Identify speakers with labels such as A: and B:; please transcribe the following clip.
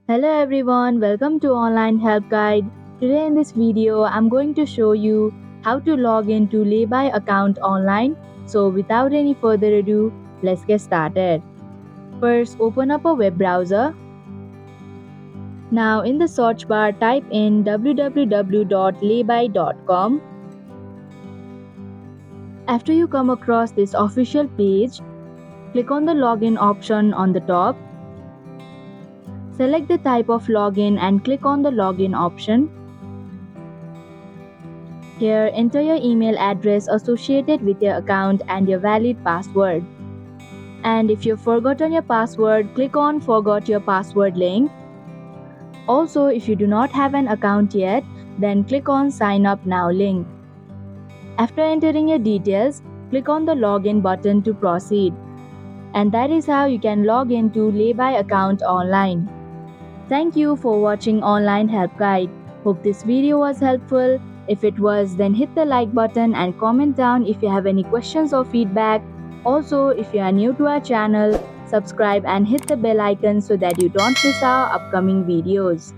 A: Hello everyone, welcome to Online Help Guide. Today in this video, I'm going to show you how to log into Laybuy account online. So without any further ado, let's get started. First, open up a web browser. Now in the search bar, type in www.laybuy.com. After you come across this official page, click on the login option on the top. Select the type of login and click on the login option. Here, enter your email address associated with your account and your valid password. And if you've forgotten your password, click on Forgot Your Password link. Also, if you do not have an account yet, then click on Sign Up Now link. After entering your details, click on the Login button to proceed. And that is how you can log into Laybuy account online. Thank you for watching Online Help Guide. Hope this video was helpful. If it was, then hit the like button and comment down if you have any questions or feedback. Also, if you are new to our channel, subscribe and hit the bell icon so that you don't miss our upcoming videos.